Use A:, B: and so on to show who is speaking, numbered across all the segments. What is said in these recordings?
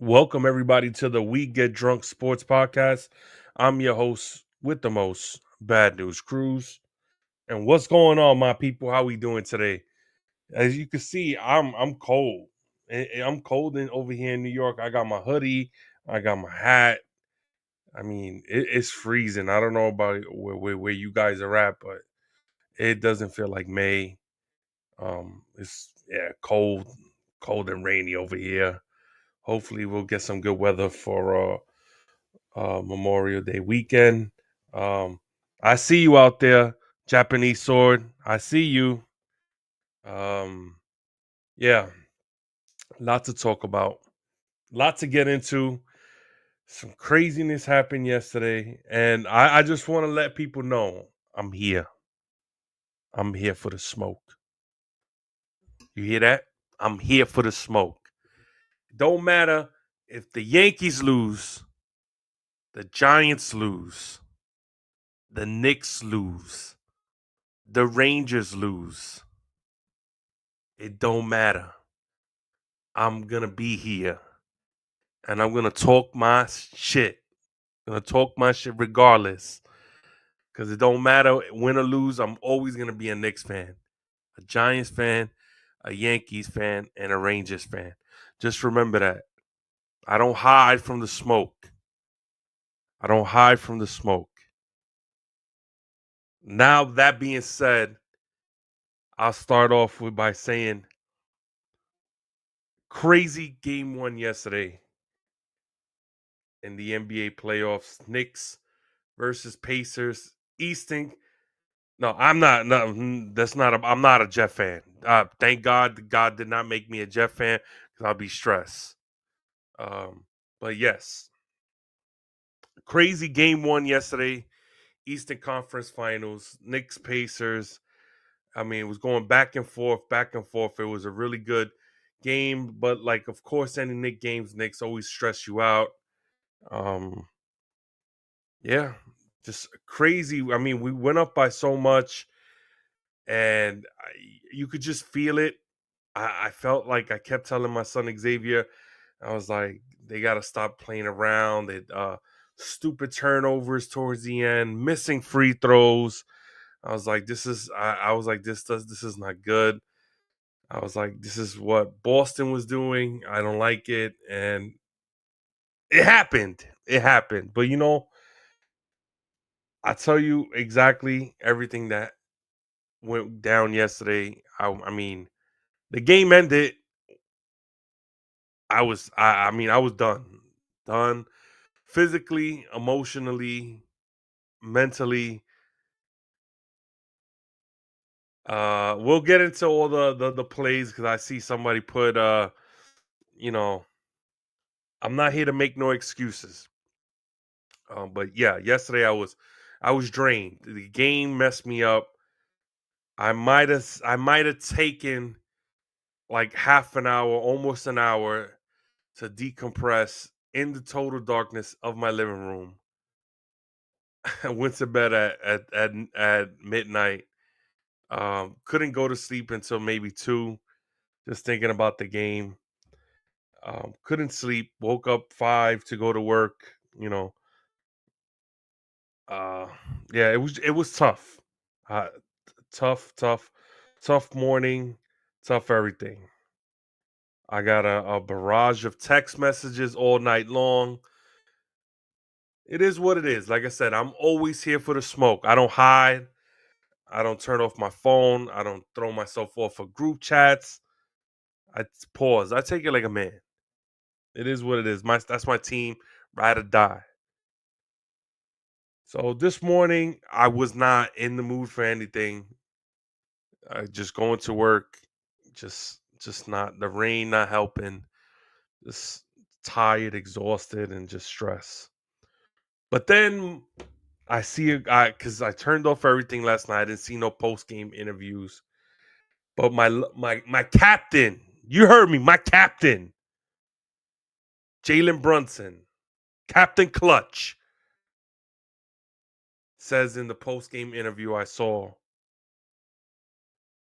A: Welcome everybody to the We Get Drunk Sports Podcast. I'm your host with the most bad news Cruz. And what's going on, my people? How we doing today? As you can see, I'm cold. I'm cold over here in New York. I got my hoodie, I got my hat. I mean, it's freezing. I don't know about where you guys are at, but it doesn't feel like May. It's cold and rainy over here. Hopefully, we'll get some good weather for Memorial Day weekend. Um, I see you out there, Japanese sword. I see you. Um, yeah, lot to talk about, lot to get into. Some craziness happened yesterday, and I just want to let people know I'm here. I'm here for the smoke. You hear that? I'm here for the smoke. Don't matter if the Yankees lose, the Giants lose, the Knicks lose, the Rangers lose. It don't matter. I'm gonna be here and I'm gonna talk my shit. I'm gonna talk my shit regardless. Cause it don't matter win or lose, I'm always gonna be a Knicks fan, a Giants fan, a Yankees fan, and a Rangers fan. Just remember that. I don't hide from the smoke. I don't hide from the smoke. Now that being said, I'll start off by saying crazy game one yesterday in the NBA playoffs. Knicks versus Pacers. Easton. No, I'm not. No, that's not. I'm not a Jet fan. Thank God, God did not make me a Jet fan because I'll be stressed. But yes, crazy game one yesterday. Eastern Conference Finals. Knicks Pacers. I mean, it was going back and forth, back and forth. It was a really good game, but like, of course, any Knicks games, Knicks always stress you out. Um, yeah, just crazy. I mean, we went up by so much, and you could just feel it. I felt like I kept telling my son Xavier, I was like, they got to stop playing around. Stupid turnovers towards the end, missing free throws. I was like, this is. I was like, this is not good. I was like, this is what Boston was doing. I don't like it, and it happened. It happened. But I tell you exactly everything that went down yesterday. I mean, the game ended. I was done. Done physically, emotionally, mentally. We'll get into all the plays because I see somebody put you know, I'm not here to make no excuses. But yeah, yesterday I was drained. The game messed me up. I might have taken like half an hour, almost an hour to decompress in the total darkness of my living room. I went to bed at midnight. Couldn't go to sleep until maybe 2, just thinking about the game. Couldn't sleep. Woke up 5 to go to work. You know, uh, yeah, it was tough. Uh, tough, tough, tough morning, tough everything. I got a barrage of text messages all night long. It is what it is. Like I said, I'm always here for the smoke. I don't hide. I don't turn off my phone. I don't throw myself off of group chats. I pause. I take it like a man. It is what it is. That's my team. Ride or die. So this morning, I was not in the mood for anything. Just going to work, just not the rain not helping. Just tired, exhausted, and just stressed. But then I see because I turned off everything last night. I didn't see no post game interviews. But my captain, you heard me, my captain, Jaylen Brunson, Captain Clutch, says in the post game interview I saw,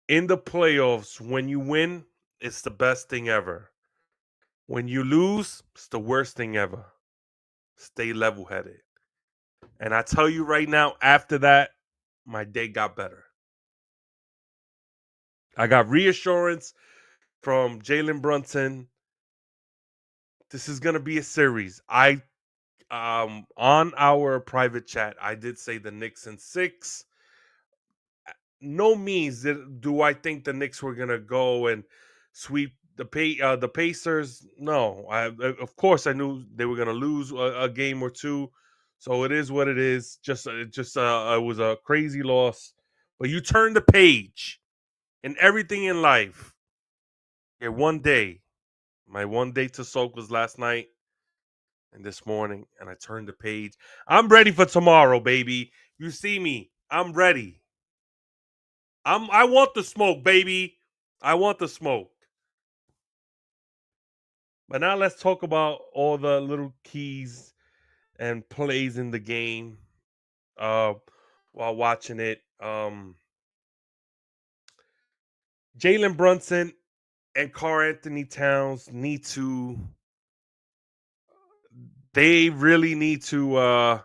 A: in the playoffs, when you win, it's the best thing ever. When you lose, it's the worst thing ever. Stay level-headed. And I tell you right now, after that, my day got better. I got reassurance from Jaylen Brunson. This is gonna be a series. I on our private chat, I did say the Knicks in 6. No means do I think the Knicks were gonna go and sweep the Pacers. No, of course I knew they were gonna lose a game or two. So it is what it is. It was a crazy loss. But you turn the page in everything in life. Yeah, one day. My one day to soak was last night and this morning, and I turned the page. I'm ready for tomorrow, baby. You see me. I'm ready. I want the smoke, baby. I want the smoke. But now let's talk about all the little keys and plays in the game uh while watching it. Jaylen Brunson and Karl Anthony Towns they really need to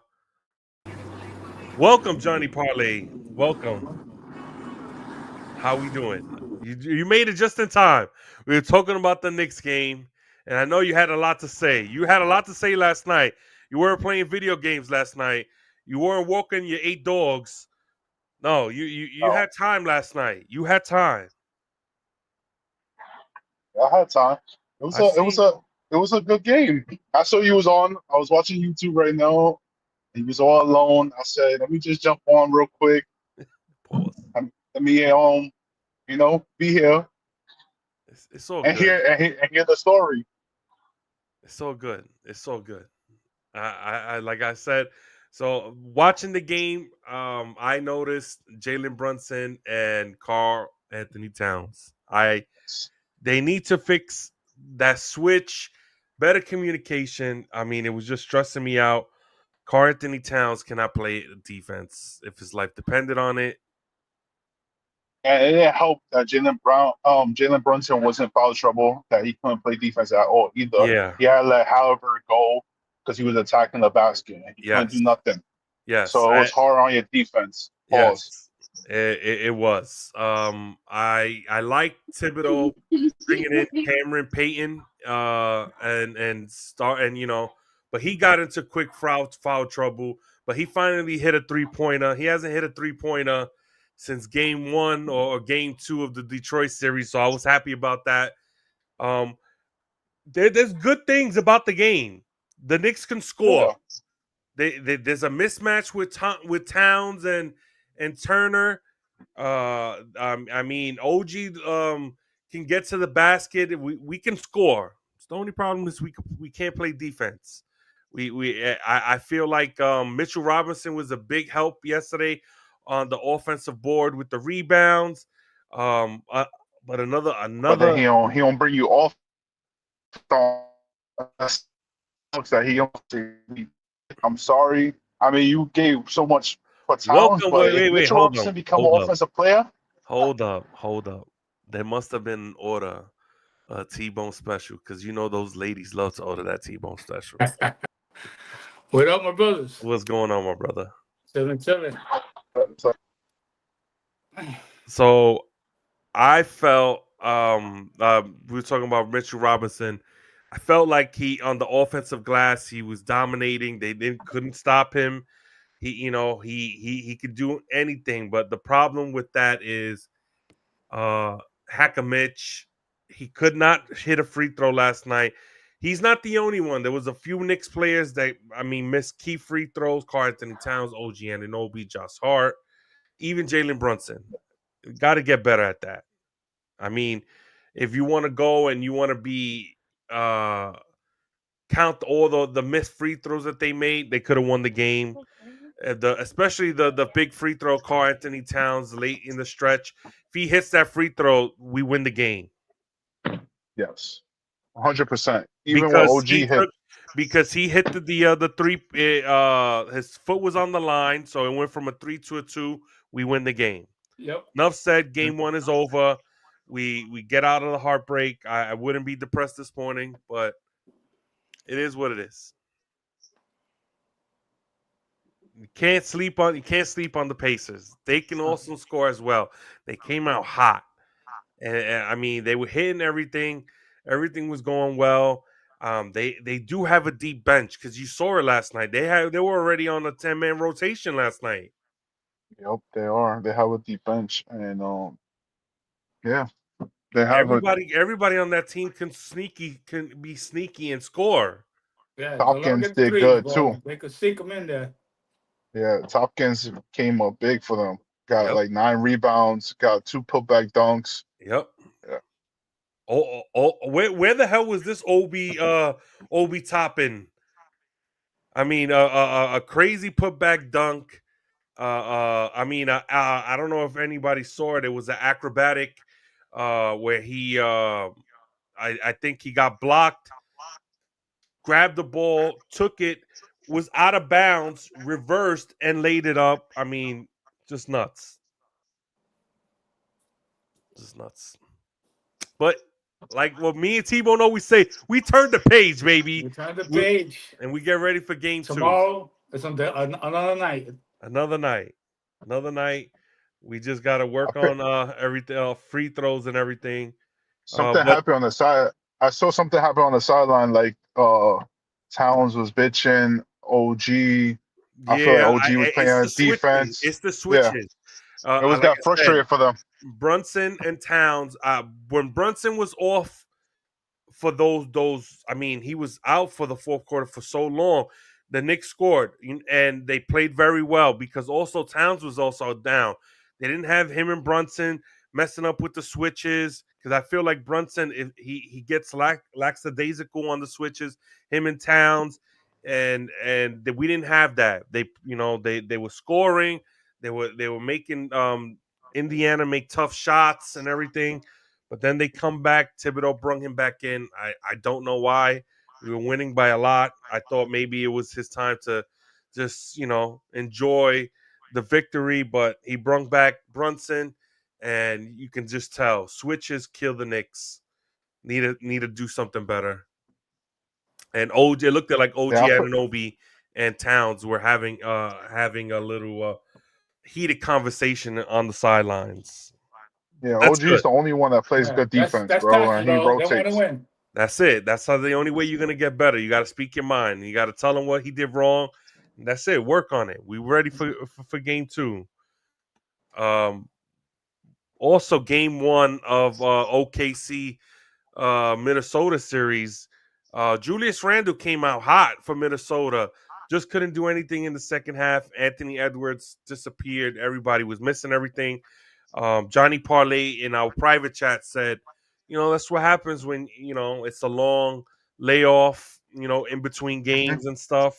A: welcome Johnny Parlay. Welcome. How we doing? You made it just in time. We were talking about the Knicks game, and I know you had a lot to say. You had a lot to say last night. You weren't playing video games last night. You weren't walking your 8 dogs. No, you
B: No,
A: had time last night. You had time.
B: I had time. It was
A: I
B: a it was
A: see.
B: a it was a good game. I saw you was on. I was watching YouTube right now. And you was all alone. I said, let me just jump on real quick.
A: Pause.
B: Let me be here
A: It's all
B: and
A: good.
B: hear the story.
A: It's so good. It's so good. I like I said. So watching the game, I noticed Jaylen Brunson and Carl Anthony Towns. They need to fix that switch, better communication. I mean, it was just stressing me out. Carl Anthony Towns cannot play defense if his life depended on it.
B: And it didn't help that Jalen Brunson was in foul trouble, that he couldn't play defense at all either.
A: Yeah.
B: He had to let Haliburton go because he was attacking the basket and he couldn't
A: Yes.
B: do nothing.
A: Yes.
B: So it was hard on your defense. Pause.
A: Yes. It was. I like Thibodeau bringing in Cameron Payton and start and but he got into quick foul trouble. But he finally hit a 3-pointer. He hasn't hit a 3-pointer since game 1 or game 2 of the Detroit series. So I was happy about that. Um, there's good things about the game. The Knicks can score.
B: Yeah.
A: There's a mismatch with Towns and Turner. I mean, OG can get to the basket. We can score. It's the only problem is we can't play defense. I feel like Mitchell Robinson was a big help yesterday on the offensive board with the rebounds. Um, uh, but
B: But then
A: another
B: he don't bring you off that he don't. I'm sorry. I mean, you gave so much for Towns,
A: welcome.
B: but if
A: Wait,
B: Mitchell
A: hold on,
B: Robinson become an
A: hold up,
B: offensive player,
A: hold up. There must have been an order T-bone special because those ladies love to order that T-bone special.
C: What up, my brothers?
A: What's going on, my brother?
C: Chilling.
B: so,
A: So I felt we were talking about Mitchell Robinson. I felt like he on the offensive glass he was dominating. They couldn't stop him. He could do anything, but the problem with that is Hacker Mitch. He could not hit a free throw last night. He's not the only one. There was a few Knicks players that missed key free throws. Karl Anthony Towns, OG Anunoby, Josh Hart, even Jaylen Brunson. Got to get better at that. I mean, if you want to go and you want to be count all the missed free throws that they made, they could have won the game. Especially the big free throw, Karl Anthony Towns late in the stretch. If he hits that free throw, we win the game
B: yes, 100%. Even when
A: because
B: OG hit,
A: he hit the three. His foot was on the line, so it went from a 3 to a 2. We win the game.
C: Yep.
A: Enough said. Game 1 is over. We get out of the heartbreak. I wouldn't be depressed this morning, but it is what it is. You can't sleep on the Pacers. They can also score as well. They came out hot. And I mean, they were hitting everything. Everything was going well. They do have a deep bench because you saw it last night. They were already on a 10-man rotation last night.
B: Yep, they are. They have a deep bench, and yeah, they have a
A: Everybody on that team can be sneaky and score.
C: Yeah, so long
B: Topkins
C: as
B: did
C: threes,
B: good
C: boy.
B: too.
C: They could sink them in there.
B: Yeah, Topkins came up big for them. Got
A: Yep.
B: like 9 rebounds, got 2 putback dunks.
A: Yep.
B: Yeah.
A: Where the hell was this Obi Toppin? I mean, a crazy putback dunk. I mean, I don't know if anybody saw it. It was an acrobatic where he, I think he got blocked, grabbed the ball, took it, was out of bounds, reversed, and laid it up. I mean, just nuts. Just nuts. But like what me and T-Bone always say, we turn the page, baby.
C: We turn the page.
A: And we get ready for game 2.
C: Tomorrow is another night.
A: Another night. Another night. We just got to
B: I
A: work
B: think
A: on everything, free throws and everything.
B: something
A: But
B: happened on the side. I saw something happen on the sideline, like Towns was bitching. OG. I feel like
A: yeah,
B: OG was playing
A: it's the
B: on
A: switches.
B: defense.
A: It's the
B: Yeah,
A: switches.
B: it was
A: Like
B: got
A: I said,
B: frustrated for them.
A: Brunson and Towns. When Brunson was off for those, I mean, he was out for the fourth quarter for so long. The Knicks scored, and they played very well because also Towns was also down. They didn't have him and Brunson messing up with the switches because I feel like Brunson, if he gets lackadaisical on the switches, him and Towns, and we didn't have that. They were scoring, they were making Indiana make tough shots and everything, but then they come back. Thibodeau brought him back in. I don't know why. We were winning by a lot. I thought maybe it was his time to just, enjoy the victory, but he brought back Brunson, and you can just tell switches kill the Knicks. Need to do something better. And OG, it looked like OG
B: Yeah,
A: Anunoby and Towns were having a little heated conversation on the sidelines.
B: yeah.
A: That's
B: OG is
A: good.
B: the only one that plays
C: Yeah,
B: good defense,
C: that's
B: bro, and he
C: tactical. They want to
B: rotates.
C: win.
A: That's it. That's how the only way you're gonna get better. You got to speak your mind. You got to tell him what he did wrong. And that's it. Work on it. We ready for game 2. Also, game 1 of OKC Minnesota series. Julius Randle came out hot for Minnesota. Just couldn't do anything in the second half. Anthony Edwards disappeared. Everybody was missing everything. Johnny Parlay in our private chat said, that's what happens when, it's a long layoff, in between
B: Hmm.
A: games and stuff.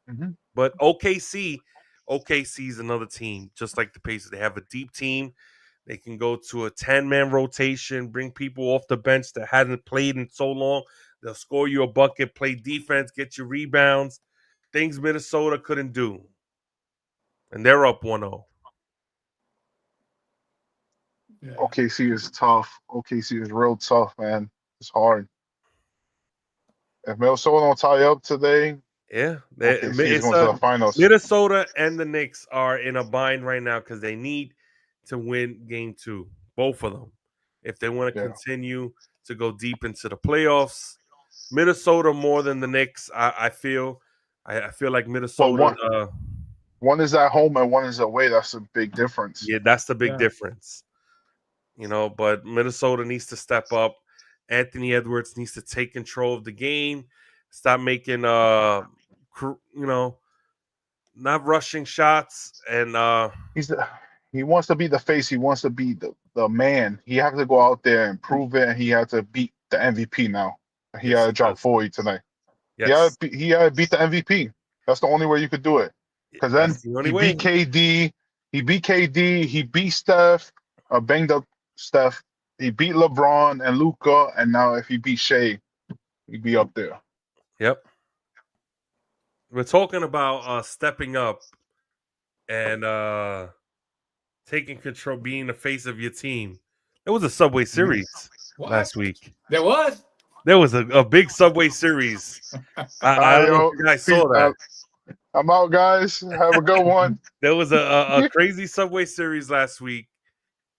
B: Hmm.
A: But OKC is another team, just like the Pacers. They have a deep team. They can go to a 10-man rotation, bring people off the bench that hadn't played in so long. They'll score you a bucket, play defense, get you rebounds. Things Minnesota couldn't do. And they're up 1-0.
C: Yeah.
B: OKC is tough. OKC is real tough, man. It's hard. If Minnesota don't tie up today,
A: Yeah,
B: OKC is
A: it's
B: going to the finals.
A: Minnesota and the Knicks are in a bind right now because they need to win game 2, both of them, if they want to
B: Yeah,
A: continue to go deep into the playoffs. Minnesota more than the Knicks, I feel. I feel like
B: but
A: Minnesota.
B: one is at home and one is away. That's a big difference.
A: Yeah, that's the big
C: Yeah.
A: difference. But Minnesota needs to step up. Anthony Edwards needs to take control of the game. Stop making not rushing shots and
B: He wants to be the face. He wants to be the man. He has to go out there and prove it, and he has to beat the MVP now. He
A: yes,
B: had
A: he
B: to drop
A: does.
B: 40 tonight.
A: Yes,
B: He had to beat the MVP. That's the only way you could do it. Because then
A: that's the only
B: he
A: way.
B: beat KD. He beat KD. He beat Steph. Banged up Steph. He beat LeBron and Luca. And now if he beat Shea, he'd be up there.
A: Yep. We're talking about stepping up and taking control, being the face of your team. It was a Subway Series
C: What?
A: last week.
C: There was?
A: There was a big Subway Series. I don't know if you guys saw that.
B: I'm out, guys. Have a good one.
A: There was a crazy Subway Series last week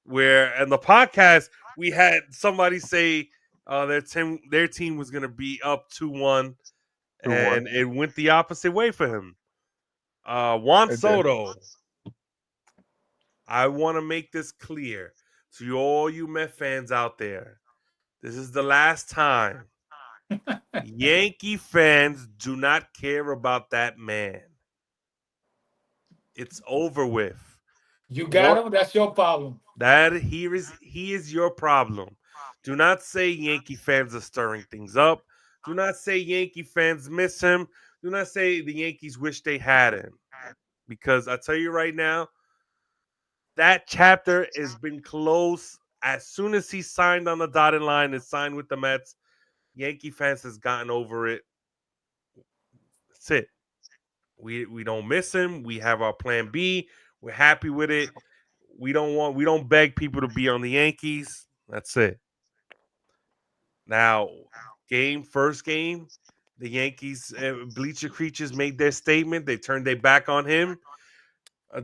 A: where, in the podcast, we had somebody say their team was going to be up 2-1,
B: 2-1.
A: and it went the opposite way for him. Juan
B: It did.
A: Soto, I want to make this clear to all you Met fans out there. This is the last time. Yankee fans do not care about that man. It's over with.
C: You got him. That's your problem.
A: He is your problem. Do not say Yankee fans are stirring things up. Do not say Yankee fans miss him. Do not say the Yankees wish they had him. Because I tell you right now, that chapter has been closed. As soon as he signed on the dotted line and signed with the Mets, Yankee fans has gotten over it. That's it. We don't miss him. We have our plan B. We're happy with it. We don't beg people to be on the Yankees. That's it. Now, first game, the Yankees bleacher creatures made their statement. They turned their back on him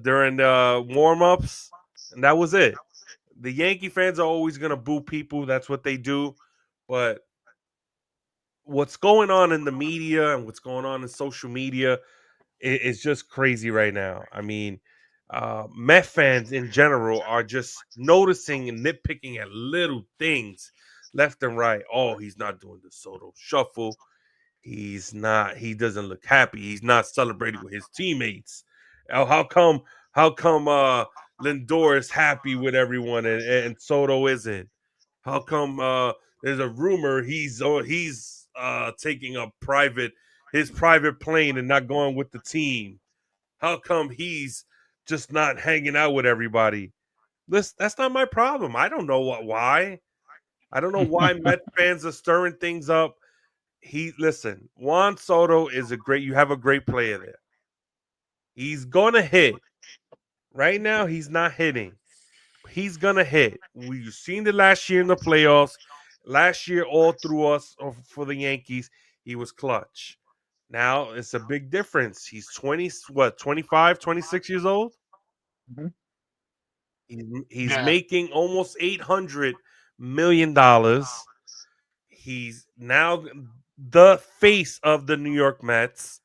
A: during the warm-ups, and that was it. The Yankee fans are always going to boo people. That's what they do. But what's going on in the media and what's going on in social media is just crazy right now. I mean, Met fans in general are just noticing and nitpicking at little things left and right. Oh, he's not doing the Soto shuffle. He doesn't look happy. He's not celebrating with his teammates. How come Lindor is happy with everyone and Soto isn't? How come there's a rumor he's taking his private plane and not going with the team? How come he's just not hanging out with everybody? That's not my problem. I don't know why. I don't know why Met fans are stirring things up. Juan Soto is you have a great player there. He's gonna hit. Right now, he's not hitting. He's gonna hit. We've seen it last year in the playoffs. Last year, all through us for the Yankees, he was clutch. Now it's a big difference. He's 25, 26 years old.
B: Mm-hmm.
A: He's making almost $800 million. He's now the face of the New York Mets.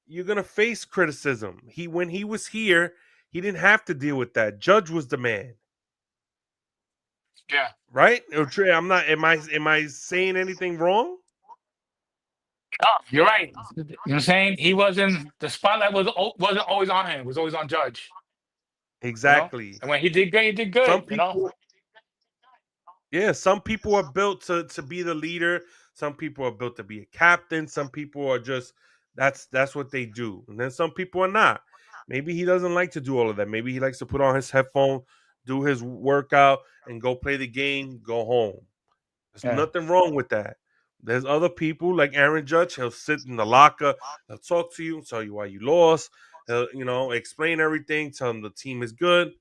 A: You're gonna face criticism. When he was here, he didn't have to deal with that. Judge was the man.
C: Yeah.
A: Right? I'm not. Am I saying anything wrong?
C: Oh, you're right. You know what I'm saying? The spotlight wasn't always on him. It was always on Judge.
A: Exactly.
C: You know? And when he did good, he did good.
A: Some people are built to be the leader. Some people are built to be a captain. Some people are just that's what they do. And then some people are not. Maybe he doesn't like to do all of that. Maybe he likes to put on his headphone, do his workout, and go play the game, go home. There's nothing wrong with that. There's other people like Aaron Judge. He'll sit in the locker. He'll talk to you, tell you why you lost. He'll explain everything. Tell him the team is good.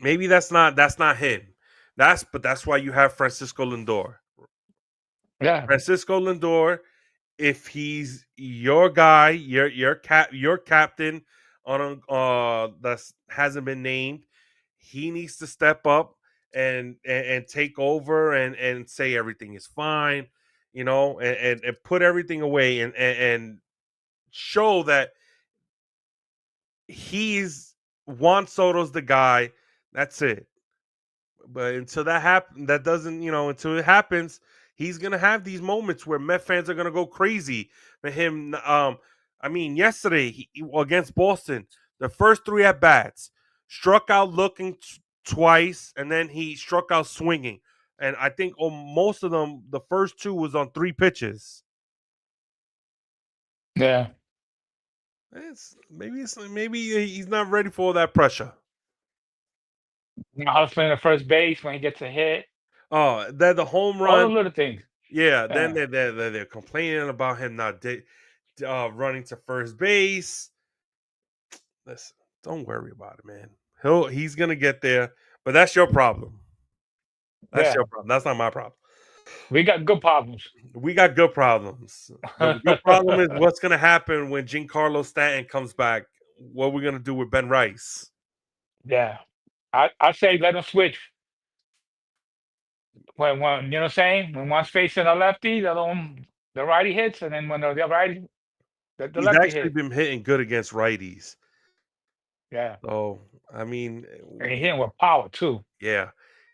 A: Maybe that's not him. That's why you have Francisco Lindor.
C: Yeah,
A: Francisco Lindor. If he's your guy, your captain on that hasn't been named, he needs to step up and take over and say everything is fine, and put everything away and show that he's Juan Soto's the guy. That's it. But until until it happens, he's gonna have these moments where Met fans are gonna go crazy for him. Yesterday against Boston, the first 3 at bats, struck out looking twice, and then he struck out swinging. And I think most of them, the first 2 was on 3 pitches.
C: Yeah.
A: Maybe he's not ready for all that pressure.
C: I was playing the first base when he gets a hit.
A: Oh, they're the home run.
C: All the little things.
A: Yeah. Then they're complaining about him not running to first base. Listen, don't worry about it, man. He's gonna get there. But that's your problem. That's
C: Yeah,
A: your problem. That's not my problem.
C: we got good problems.
A: We got good problems. The good problem is what's going to happen when Giancarlo Stanton comes back. What we're going to do with Ben Rice.
C: Yeah, I say let him switch when you know what I'm saying. When one's facing a lefty, the righty hits, and then when the righty the
A: He's
C: lefty
A: actually
C: hit.
A: been hitting good against righties.
C: Yeah,
A: So, I mean,
C: and he hitting with power too.
A: yeah.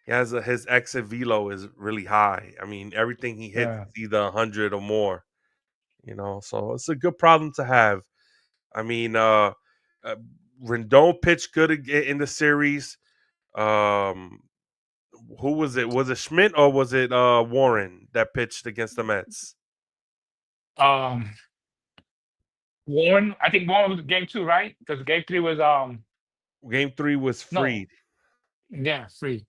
A: His exit velo is really high. I mean, everything he hits
C: Yeah.
A: is either 100 or more, so it's a good problem to have. I mean, uh Rendon pitched good in the series. Um, who was it? Was it Schmidt or was it Warren that pitched against the Mets?
C: Um, Warren, I think Warren was game two, right? Because game three was
A: Game 3 was
C: no,
A: Freed.
C: yeah, free.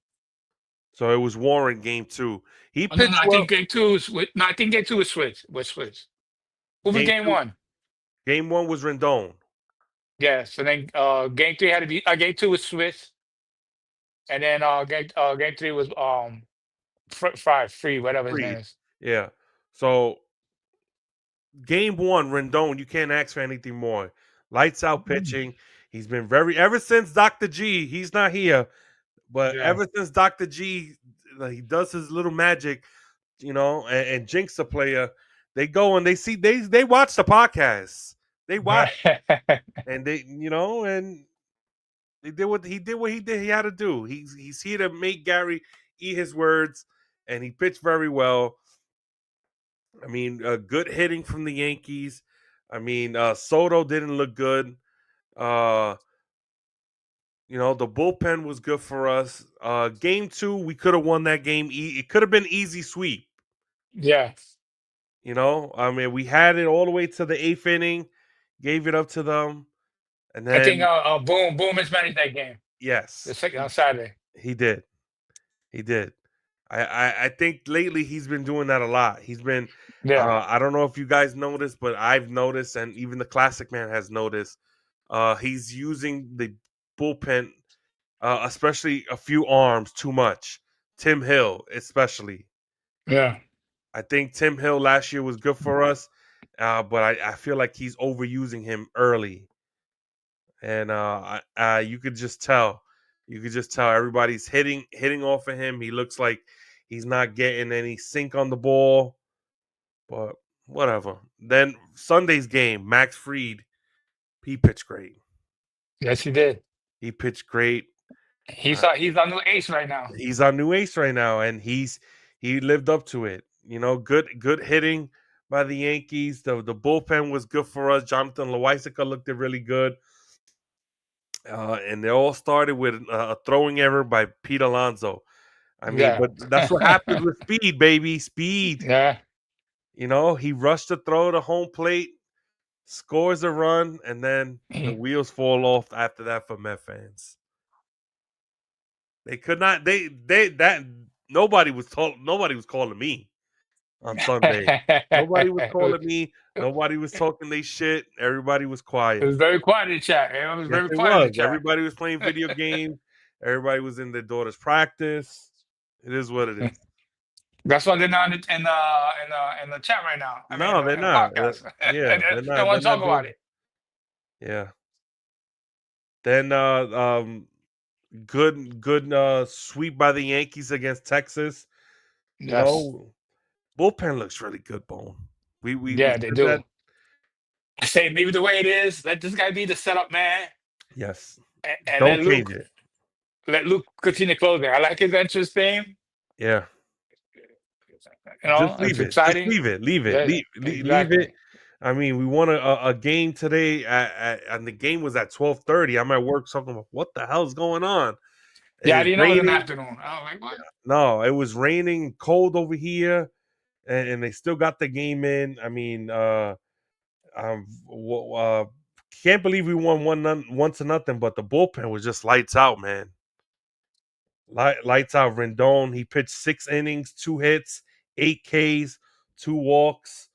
A: So it was Warren game 2. He
C: Oh, no,
A: pitched
C: I
A: well.
C: think game two was no, I think game two was switch. Was switch. Who was
A: Game
C: game
A: 2,
C: one?
A: game 1 was Rendon.
C: Yeah, so then game three had to be game two was switch, and then game three was free, whatever his name
A: Freed.
C: is.
A: Yeah. So game 1, Rendon, you can't ask for anything more. Lights out pitching. He's been ever since Dr. G, he's not here, but
C: Yeah.
A: ever since Dr. G, he does his little magic, and Jinx a player, they go and they watch the podcast. They watch and and they did what he did. He had to do. He's here to make Gary eat his words, and he pitched very well. I mean, good hitting from the Yankees. I mean, Soto didn't look good. Uh, the bullpen was good for us. Game 2, we could have won that game. It could have been easy sweep.
C: Yeah.
A: I mean, we had it all the way to the 8th inning, gave it up to them, and
C: I think
A: then
C: Boom is managed that game. The
A: yes,
C: second on Saturday.
A: he did. He did. I think lately he's been doing that a lot. He's been.
C: Yeah.
A: I don't know if you guys noticed, but I've noticed, and even the Classic Man has noticed. He's using the bullpen, especially a few arms, too much. Tim Hill, especially.
C: Yeah.
A: I think Tim Hill last year was good for us, but I feel like he's overusing him early, and you could just tell. You could just tell everybody's hitting off of him. He looks like he's not getting any sink on the ball, but whatever. Then Sunday's game, Max Fried, he pitched great.
C: Yes, he did.
A: He pitched great.
C: He's our new ace right now.
A: He's our new ace right now, and he lived up to it. Good hitting by the Yankees. The bullpen was good for us. Jonathan Loaisiga looked really good. And they all started with a throwing error by Pete Alonso. I mean,
C: Yeah.
A: but that's what happens with speed, baby. Speed.
C: Yeah.
A: He rushed to throw to home plate, scores a run, and then the wheels fall off after that for Met fans. They could not. Nobody was calling me on Sunday. Nobody was calling me. Nobody was talking they shit. Everybody was quiet.
C: It was very quiet in the chat. It was
A: Yes,
C: very
A: it
C: quiet in
A: was.
C: the chat.
A: Everybody was playing video games. Everybody was in their daughter's practice. It is what it is.
C: That's why they're not in the chat right now. I mean,
A: No, they're
C: in the
A: not.
C: podcast.
A: Yeah, they're
C: They
A: not.
C: want to
A: They're
C: talk
A: not
C: about
A: doing.
C: it.
A: Yeah. Then good sweep by the Yankees against Texas.
C: Yes.
A: Bullpen looks really good, Bone. We
C: Yeah, they
A: said
C: do.
A: that.
C: I say maybe the way it is. Let this guy be the setup man,
A: Yes.
C: and
A: Don't change it.
C: let Luke continue closing. I like his entrance theme.
A: Yeah. Just
C: It's
A: leave it. Just
C: exciting.
A: leave it. Leave it.
C: Yeah,
A: Leave it.
C: exactly.
A: I mean, we won a game today, and the game was at 12:30. I'm at work talking about what the hell's going on.
C: Yeah, I
A: It's
C: didn't know it was in the
A: raining.
C: afternoon. I was like, what?
A: No, it was raining, cold over here, and they still got the game in. I mean, can't believe we won 1-0, but the bullpen was just lights out, man. Lights out. Rendon, he pitched 6 innings, 2 hits, 8 Ks, 2 walks.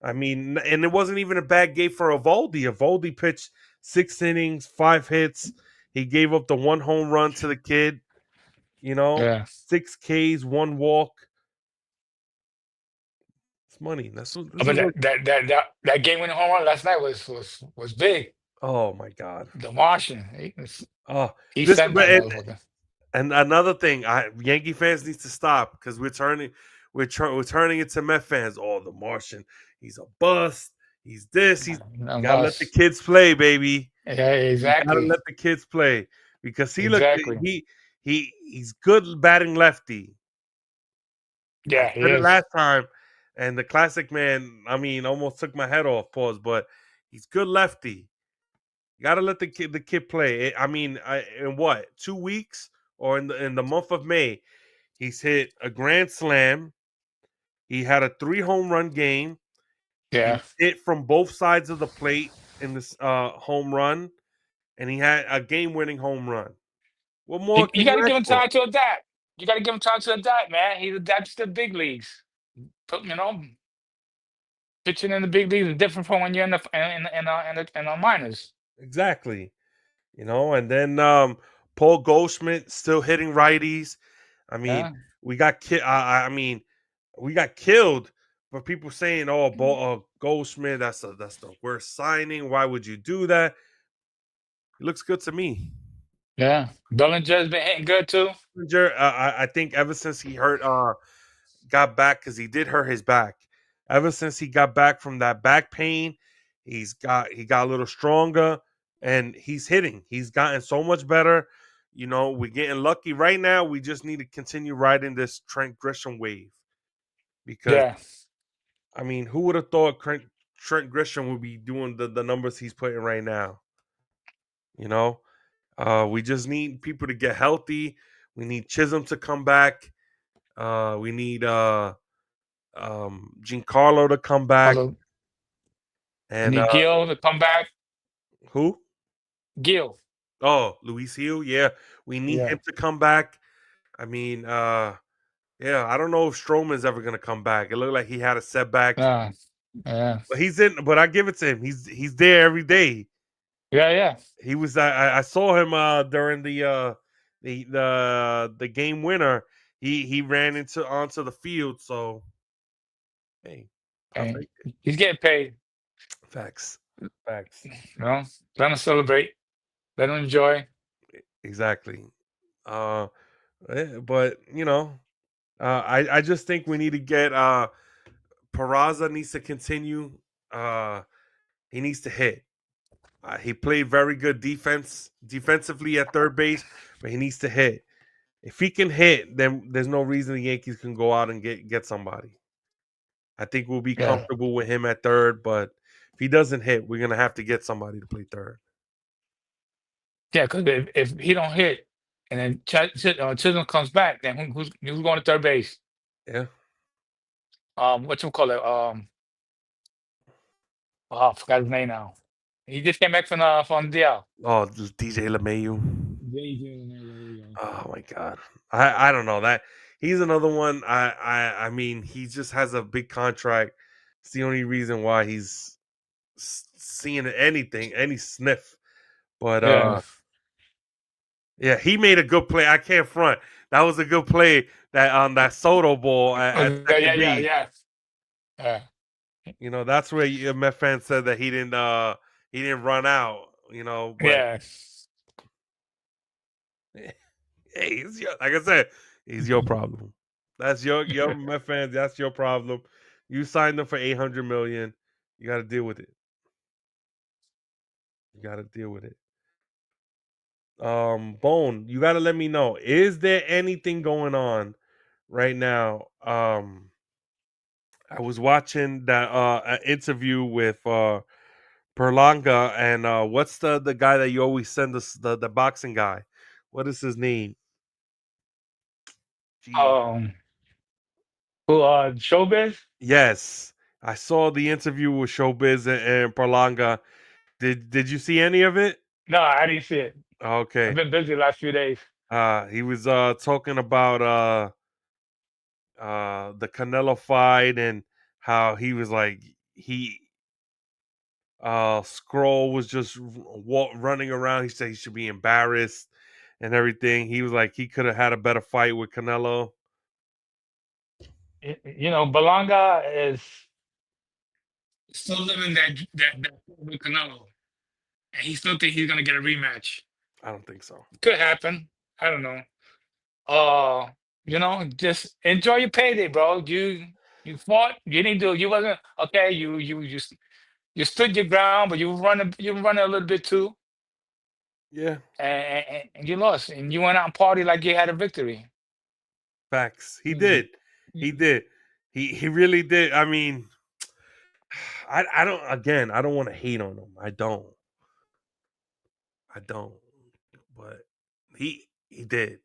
A: I mean, and it wasn't even a bad game for Evaldi. Evaldi pitched 6 innings, 5 hits. He gave up the 1 home run to the kid. You know,
C: Yeah.
A: 6 Ks, 1 walk. It's money. That's what this
C: But
A: is what.
C: that game winning home run last night was big.
A: Oh my god.
C: The Martian,
A: Oh,
C: he
A: this
C: sent
A: but
C: that motherfucker.
A: and another thing, Yankee fans needs to stop because we're turning into Met fans. Oh, the Martian, he's a bust. He's this. He's
C: No
A: gotta let the
C: bus.
A: kids play, baby.
C: Yeah,
A: You gotta
C: exactly.
A: let the kids play because
C: Exactly.
A: he's good batting lefty. I
C: Yeah, he
A: said it
C: is.
A: last time, and the classic man. I mean, almost took my head off. Pause, but he's good lefty. You gotta let the kid play. I mean, in what 2 weeks or in the month of May, he's hit a grand slam. He had a 3 home run game. He
C: Yeah.
A: hit from both sides of the plate in this home run, and he had a game-winning home run. What more
C: You
A: can
C: got
A: you
C: to
A: ask
C: give him
A: for?
C: time to adapt. You got to give him time to adapt, man. He adapts to the big leagues. Pitching in the big leagues is different from when you're in the minors.
A: Exactly. And then Paul Goldschmidt still hitting righties. I mean,
C: Yeah.
A: we got I mean, we got killed for people saying, "Oh, Goldschmidt, that's the worst signing. Why would you do that?" He looks good to me.
C: Yeah. Bellinger's been hitting good too.
A: I think ever since he got back because he did hurt his back. Ever since he got back from that back pain, he got a little stronger and he's hitting. He's gotten so much better. We're getting lucky right now. We just need to continue riding this Trent Grisham wave because
C: Yeah.
A: I mean, who would have thought Trent Grisham would be doing the numbers he's putting right now? You know, we just need people to get healthy. We need Chisholm to come back. We need Giancarlo to come back.
C: Although we
A: And
C: need Gil to come back.
A: who?
C: Gil.
A: Oh, Luis Hill. Yeah, we need
C: Yeah.
A: him to come back. I mean, yeah, I don't know if Stroman's ever gonna come back. It looked like he had a setback,
C: Yeah.
A: but he's in. But I give it to him. He's there every day.
C: Yeah. Yeah.
A: He was. I saw him during the game winner. He ran onto the field. So hey, I
C: And
A: think
C: he's getting paid.
A: facts, facts.
C: Let him celebrate. Let him enjoy.
A: Exactly. Uh, but I just think we need to get Peraza needs to continue. He needs to hit. He played very good defensively at third base, but he needs to hit. If he can hit, then there's no reason the Yankees can go out and get somebody. I think we'll be
C: Yeah.
A: comfortable with him at third, but if he doesn't hit, we're gonna have to get somebody to play third.
C: Yeah. Because if he don't hit, and then Chisholm comes back, then who's going to third base?
A: Yeah.
C: What you call it? Oh, I forgot his name now. He just came back from DL.
A: Oh, DJ LeMayu.
C: JJ, there you go.
A: Oh my god. I don't know that he's another one. I mean he just has a big contract. It's the only reason why he's seeing any sniff. But
C: Yeah.
A: yeah, he made a good play. I can't front. That was a good play that on that Soto ball at
C: Yeah.
A: second
C: Yeah.
A: base.
C: Yeah. Yeah.
A: That's where Met fans said that he didn't run out. But
C: Yeah.
A: hey, like I said, he's your problem. That's your Met fans. That's your problem. You signed them for $800 million. You got to deal with it. You got to deal with it. Bone, you got to let me know. Is there anything going on right now? I was watching that an interview with Perlanga and what's the guy that you always send us the boxing guy? What is his name? Jeez.
C: Um. Who? Showbiz?
A: Yes, I saw the interview with Showbiz and Perlanga. Did you see any of it?
C: No, I didn't see it. I've
A: Okay.
C: been busy the last few days.
A: He was talking about the Canelo fight and how he was like he Scroll was just running around. He said he should be embarrassed, and everything. He was like he could have had a better fight with Canelo.
C: You know, Belonga is still living that with Canelo, and he still think he's gonna get a rematch.
A: I don't think so.
C: Could happen. I don't know. Uh, you know, just enjoy your payday, bro. You fought. You didn't do. You wasn't okay. You stood your ground, but you running a little bit too,
A: Yeah,
C: and you lost, and you went out and party like you had a victory.
A: facts. He
C: Mm,
A: did. He did. He really did. I mean, I don't. Again, I don't want to hate on him. I don't. But he did.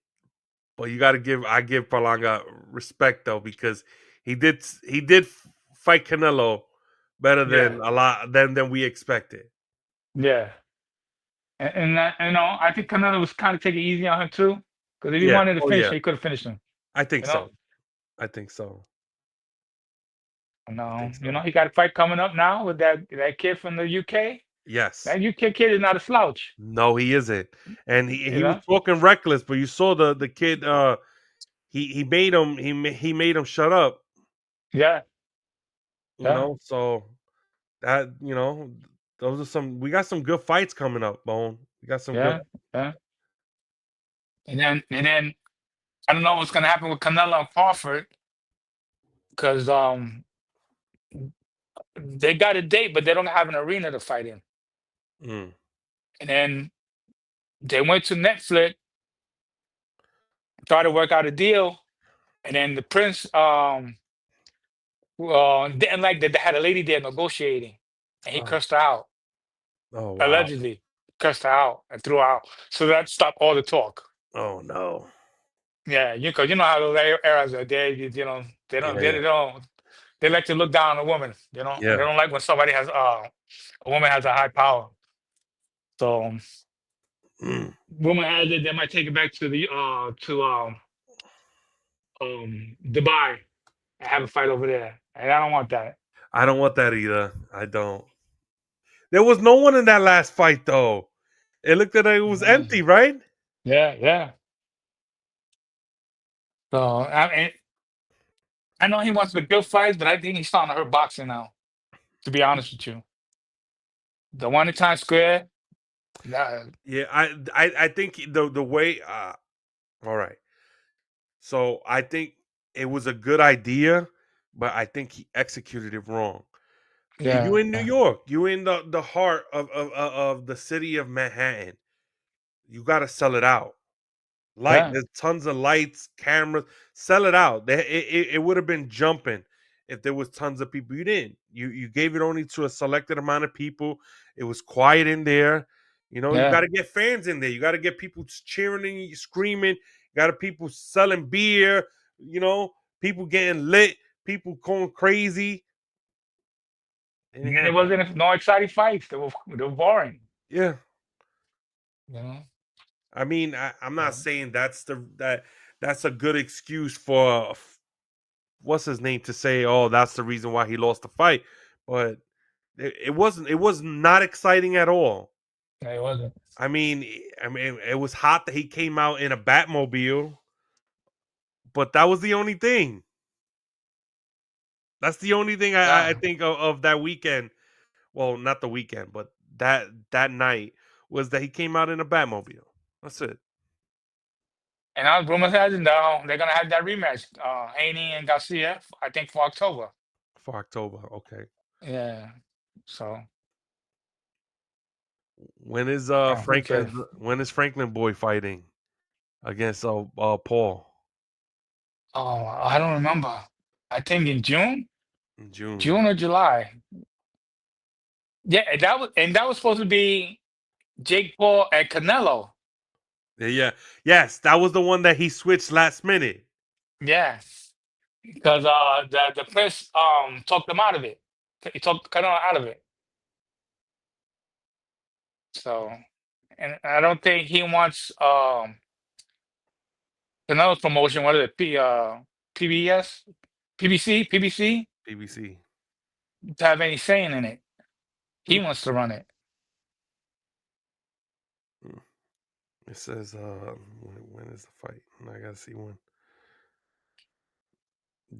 A: But you got to give I give Palanga respect though because he did fight Canelo better
C: Yeah,
A: than a lot than we expected.
C: yeah. You know, I think Canelo was kind of taking it easy on him too, because if he
A: Yeah.
C: wanted to
A: Oh
C: finish
A: yeah.
C: him, he could have finished him.
A: I think
C: You know,
A: so. I think so. I
C: no,
A: think
C: you know,
A: so.
C: he got a fight coming up now with that kid from the UK.
A: Yes.
C: That UK kid is not a slouch.
A: No, he isn't. And
C: You
A: he was
C: know,
A: talking reckless, but you saw the kid he made him he made him shut up,
C: yeah,
A: you
C: yeah,
A: know? So that, those are some we got some good fights coming up, Bone. We got some good
C: yeah, yeah. And then I don't know what's gonna happen with Canelo and Crawford because they got a date, but they don't have an arena to fight in.
A: mm,
C: And then they went to Netflix, tried to work out a deal, and then the Prince didn't like that they had a lady there negotiating, and he
A: oh,
C: cursed her out.
A: oh wow.
C: Allegedly, cursed her out and threw her out. So that stopped all the talk.
A: Oh no.
C: Yeah, because you know how those eras are. You know,
A: Yeah, yeah.
C: they like to look down on a woman. You know, and they
A: Yeah.
C: don't like when somebody has a woman has a high power. So
A: Mm.
C: woman has it, they might take it back to the Dubai and have a fight over there. And I don't want that.
A: I don't want that either. I don't. There was no one in that last fight though. It looked like it was
C: Mhm.
A: empty, right?
C: Yeah, yeah. So I know he wants the good fights, but I think he's starting to hurt boxing now. To be honest with you, the one in Times Square, nah,
A: Yeah, I think the way all right. So I think it was a good idea, but I think he executed it wrong. You
C: yeah,
A: in New York, you in the heart of the city of Manhattan. You got to sell it out.
C: yeah,
A: There's tons of lights, cameras. Sell it out. It would have been jumping if there was tons of people. You didn't. You gave it only to a selected amount of people. It was quiet in there. You got
C: yeah.
A: to get fans in there. You got to get people cheering and screaming. You got to people selling beer. You know, people getting lit. People going crazy. It didn't
C: And it
A: happen.
C: wasn't no exciting fights. They were boring.
A: Yeah.
C: You know.
A: I mean, I'm not
C: So,
A: saying that's a good excuse for what's his name to say, oh, that's the reason why he lost the fight. But it wasn't. It was not exciting at all.
C: no, it wasn't.
A: I mean, it was hot that he came out in a Batmobile, but that was the only thing. That's the only thing I
C: Yeah.
A: think of that weekend. Well, not the weekend, but that night was that he came out in a Batmobile. That's it
C: And now rumors has it now they're gonna have that rematch, Haney and Garcia, I think for October.
A: for October. Okay.
C: Yeah. So
A: When is
C: who cares?
A: Franklin boy fighting against Paul
C: Oh, I don't remember. I think in June,
A: in June?
C: June or July. Yeah, and that was supposed to be Jake Paul and Canelo.
A: Yeah, yeah. Yes, that was the one that he switched last minute.
C: Yeah, because the press talked him out of it. He talked Canelo out of it. So, and I don't think he wants Canelo's promotion. What is it? PBS, PBC
A: BBC.
C: to have any saying in it. He
A: Hmm.
C: wants to run it.
A: Hmm. It says when is the fight? I gotta see when.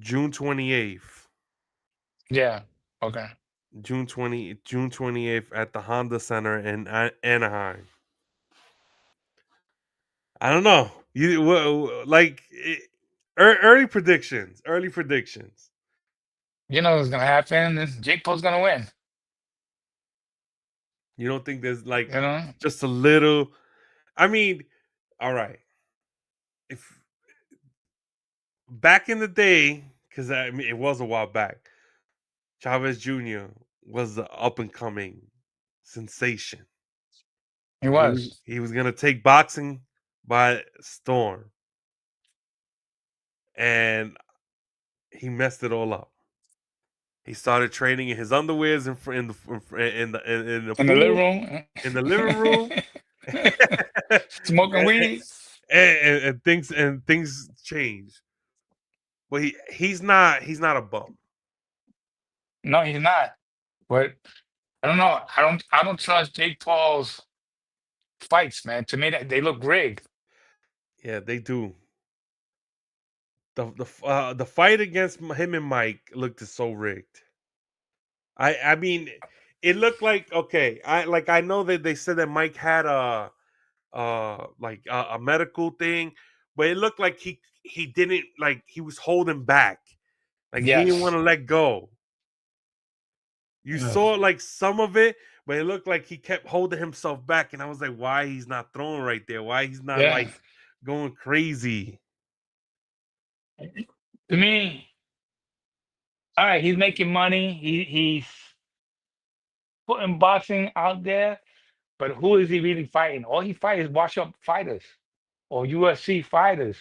A: June 28th.
C: Yeah. Okay.
A: June 28th at the Honda Center in Anaheim. I don't know. Early predictions. Early predictions.
C: You know what's gonna happen? Jake Paul's gonna win.
A: You don't think there's like
C: You know?
A: just a little? I mean, all right. If back in the day, because I mean it was a while back, Chavez Jr. was the up and coming sensation.
C: He
A: He was
C: was.
A: he was gonna take boxing by storm, and he messed it all up. He started training in his underwears in the
C: In the living
A: pool,
C: room.
A: in the living room,
C: Smoking weed.
A: and things change. But he's not a bum.
C: No, he's not. But I don't know. I don't trust Jake Paul's fights, man. To me, they look rigged.
A: Yeah, they do. The fight against him and Mike looked so rigged. I mean, it looked like okay. I know that they said that Mike had a medical thing, but it looked like he didn't like he was holding back, like he didn't want
C: Yes.
A: to let go. You
C: Ugh.
A: saw like some of it, but it looked like he kept holding himself back, and I was like, why he's not throwing right there? Why he's not
C: Yeah.
A: like going crazy?
C: To me, all right, he's making money. He's putting boxing out there, but who is he really fighting? All he fights is wash up fighters or UFC fighters.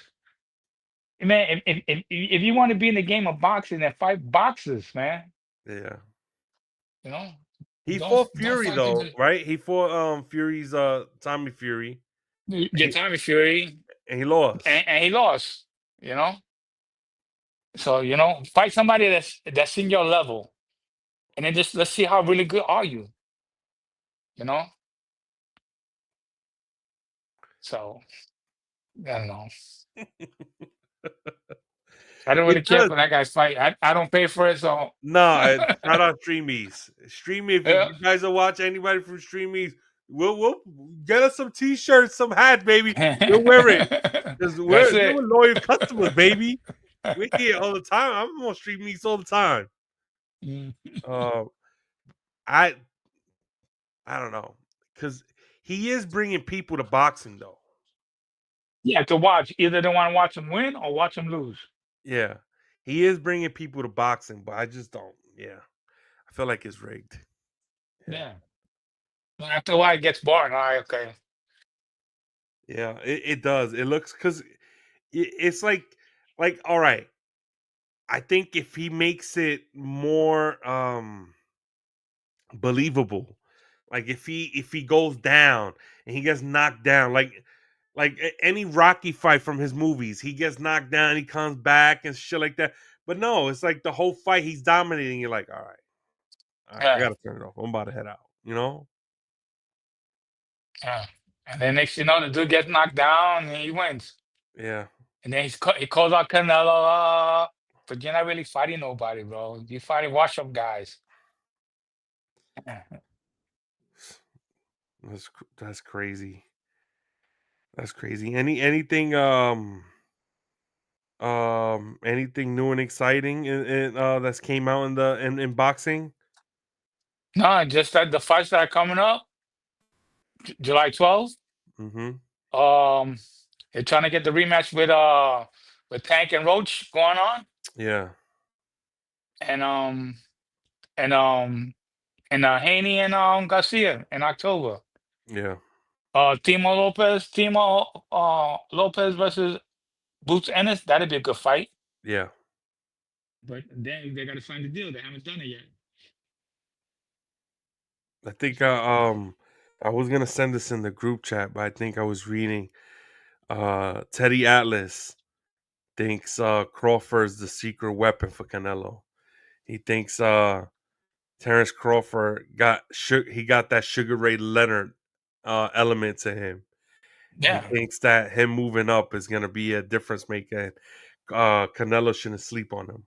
C: Man, if you want to be in the game of boxing, then fight boxers, man.
A: Yeah,
C: You know,
A: he
C: don't
A: fought
C: don't
A: Fury
C: fight the
A: though, right? He fought Fury's Tommy Fury, and
C: your Tommy Fury,
A: he lost.
C: and he lost. You know, so fight somebody that's in your level, and then just let's see how really good are you. You know, so I don't know. I don't
A: It
C: really care
A: does.
C: for that guy's fight. I don't pay for it, so
A: No, shout out Streamies. Streamy, if
C: yeah.
A: you guys are watching anybody from Streamies, we'll get us some t-shirts, some hats, baby. We'll wear it. Because
C: That's
A: we're
C: it.
A: loyal customers, baby. We're here all the time. I'm on Streamies all the time.
C: Mm.
A: Uh, I I don't know. Because he is bringing people to boxing, though.
C: Yeah, to watch. Either they want to watch him win or watch him lose.
A: Yeah. He is bringing people to boxing, but I just don't. Yeah. I feel like it's rigged. Yeah.
C: Yeah. After a while, it gets boring. All right, okay.
A: Yeah, it does. It looks because it's like all right. I think if he makes it more believable, like if he goes down and he gets knocked down, like any Rocky fight from his movies, he gets knocked down, he comes back and shit like that. But no, it's like the whole fight he's dominating. You're like, all right, I
C: Yeah,
A: gotta turn it off. I'm about to head out. You know?
C: yeah. And then next, the dude gets knocked down and he wins.
A: Yeah.
C: And then he calls out Canelo. But you're not really fighting nobody, bro. You're fighting wash-up guys.
A: That's crazy. That's crazy. Anything new and exciting that's came out in boxing?
C: No, just that the fights that are coming up, July 12th.
A: Mm-hmm.
C: Um, they're trying to get the rematch with Tank and Roach going on,
A: Yeah.
C: and and Haney and Garcia in October.
A: Yeah.
C: Timo Lopez versus Boots Ennis. That'd be a good fight.
A: Yeah.
C: But then they got to find the deal. They haven't done it yet.
A: I think
C: So
A: I was gonna send this in the group chat, but I think I was reading Teddy Atlas thinks Crawford's the secret weapon for Canelo. He thinks Terence Crawford got that Sugar Ray Leonard element to him. He
C: Yeah,
A: thinks that him moving up is gonna be a difference maker. Canelo shouldn't sleep on him.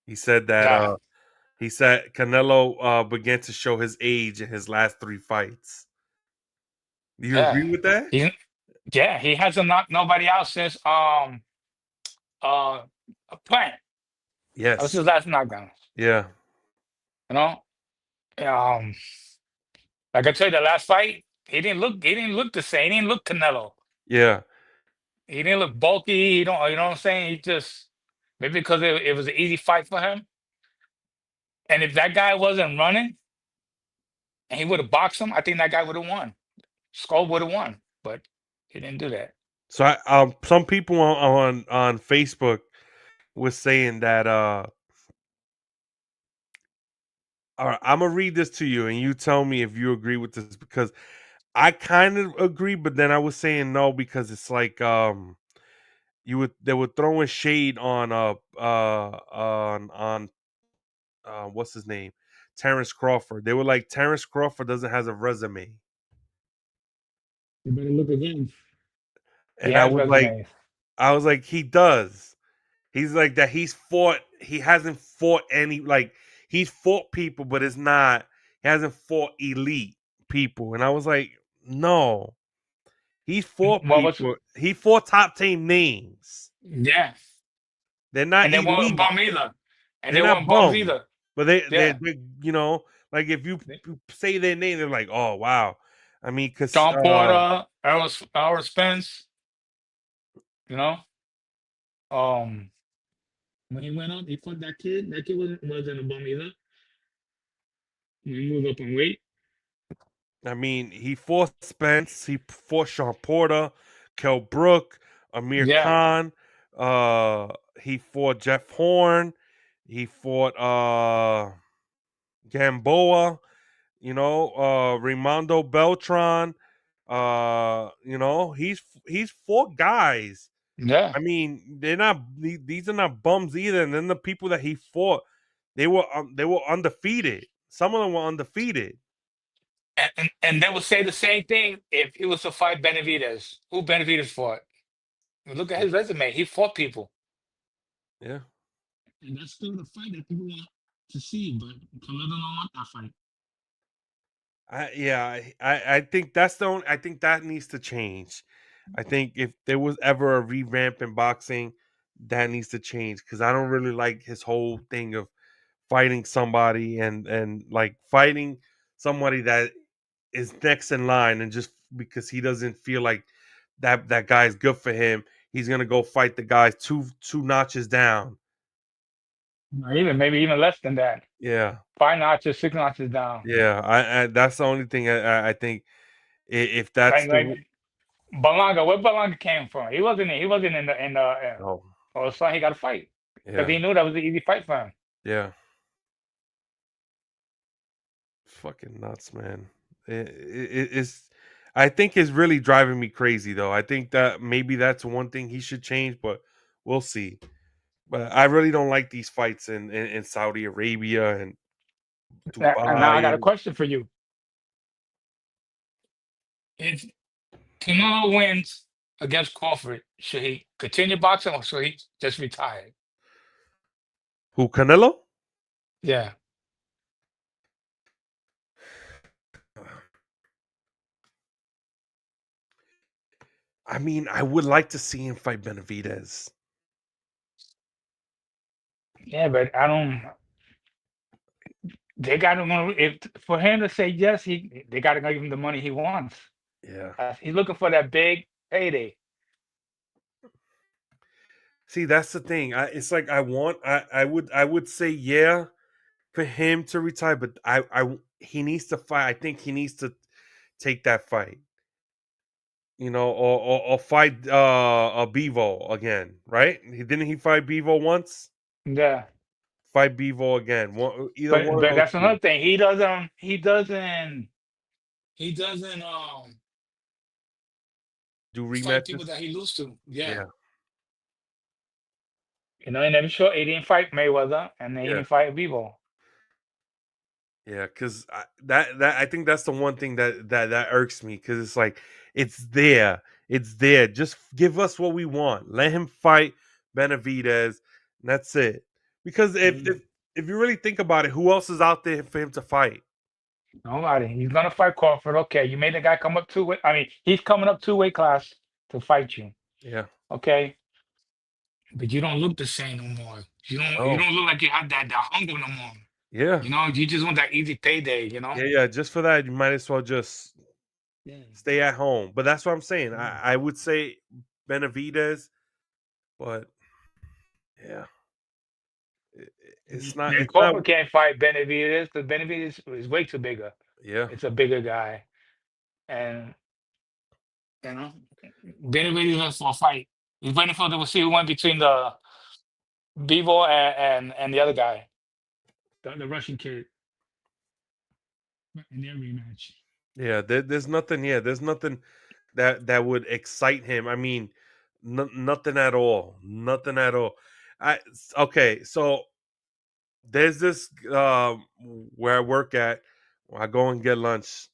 A: He said that
C: yeah,
A: he said Canelo began to show his age in his last 3 fights. Do you
C: yeah.
A: agree with that?
C: He, yeah, he hasn't knocked nobody out since uh Plant. That was
A: Yes.
C: his last knockdown.
A: Yeah.
C: You know, um, like I tell you, the last fight, he didn't look the same. He didn't look Canelo.
A: Yeah.
C: He didn't look bulky. He don't, you know what I'm saying? He just maybe because it was an easy fight for him. And if that guy wasn't running and he would have boxed him, I think that guy would have won. Skull would have won, but he didn't do that.
A: So some people on Facebook was saying that all right, I'm gonna read this to you and you tell me if you agree with this because I kind of agree, but then I was saying no because it's like they were throwing shade on what's his name? Terence Crawford. They were like Terence Crawford doesn't have a resume.
C: You better look again. He
A: And
C: has resumes.
A: I was like, he does. He's like that. He hasn't fought any like he's fought people, but it's not. He hasn't fought elite people. And I was like, no, he's fought
C: What was
A: people. He fought top team names.
C: yeah.
A: They're not
C: And they weren't
A: elite.
C: bum either. And
A: They're
C: they
A: not
C: weren't bums
A: bums,
C: either.
A: but
C: Yeah.
A: they like if you say their name, they're like, oh wow. I mean, because
C: John Porter, Errol Spence, you know. Um when he went up, he fought that kid. That kid wasn't a bum either. When he moved up in weight.
A: I mean, he fought Spence, he fought Sean Porter, Kell Brook, Amir
C: Yeah.
A: Khan, he fought Jeff Horn, he fought Gamboa, Raimondo Beltran, he's fought guys.
C: Yeah.
A: I mean, these are not bums either. And then the people that he fought, they were undefeated. Some of them were undefeated.
C: And they would say the same thing if he was to fight Benavidez. Who Benavidez fought? Look at his resume. He fought people.
A: Yeah.
C: And that's still the fight that people want to see, but Canelo don't want that fight.
A: I think I think that needs to change. I think if there was ever a revamp in boxing, that needs to change because I don't really like his whole thing of fighting somebody and like fighting somebody that is next in line and just because he doesn't feel like that guy's good for him, he's gonna go fight the guy two notches down.
C: Or even maybe even less than that.
A: Yeah,
C: 5 notches, 6 notches down.
A: yeah. I that's the only thing I think if that's the
C: Like Balanga, where Balanga came from? He wasn't in the
A: oh
C: all of a sudden he got to fight. Because
A: yeah
C: he knew that was an easy fight for him.
A: yeah. Fucking nuts, man. It's. I think it's really driving me crazy, though. I think that maybe that's one thing he should change, but we'll see. But I really don't like these fights in Saudi Arabia and
C: And now I
A: Dubai.
C: got a
A: And
C: question for you. If Canelo wins against Crawford, should he continue boxing or should he just retire?
A: who Canelo?
C: Yeah.
A: I mean, I would like to see him fight Benavidez.
C: Yeah, but I don't. They got to if for him to say yes, they got to give him the money he wants.
A: Yeah.
C: He's looking for that big payday.
A: See, that's the thing. It's like I would say yeah for him to retire, but he needs to fight. I think he needs to take that fight. Or fight a Bevo again, right? He fight Bevo once?
C: Yeah,
A: Fight Bevo again. Either
C: but
A: one of
C: but
A: those
C: that's
A: two.
C: another thing. He doesn't
A: Do
C: fight people
A: rematches?
C: that he lose to. Yeah,
A: Yeah,
C: he never showed. He didn't fight Mayweather, and then he
A: yeah.
C: didn't fight Bebo.
A: Yeah, because I think that's the one thing that irks me because it's like it's there. Just give us what we want. Let him fight Benavidez, and that's it. Because if you really think about it, who else is out there for him to fight?
C: Nobody. He's gonna fight Crawford. Okay, you made the guy come up two weight. I mean, he's coming up two-weight class to fight you.
A: Yeah.
C: Okay, but you don't look the same no more. You
A: Oh,
C: don't look like you have that hunger no more.
A: yeah.
C: You just want that easy payday.
A: Yeah. Just for that, you might as well just
C: Yeah.
A: stay at home. But that's what I'm saying.
C: Mm.
A: I would say Benavidez, but yeah, it's not.
C: And
A: It's not.
C: Crawford can't fight Benavidez because Benavidez is way too bigger.
A: Yeah.
C: It's a bigger guy, and you know, Benavidez has for a fight. He's waiting for the see who went between the Bevo and the other guy, the Russian kid, in their rematch.
A: Yeah. There's nothing. Yeah. There's nothing that would excite him. I mean, nothing at all. Nothing at all. Okay. So there's this where I work at. When I go and get lunch.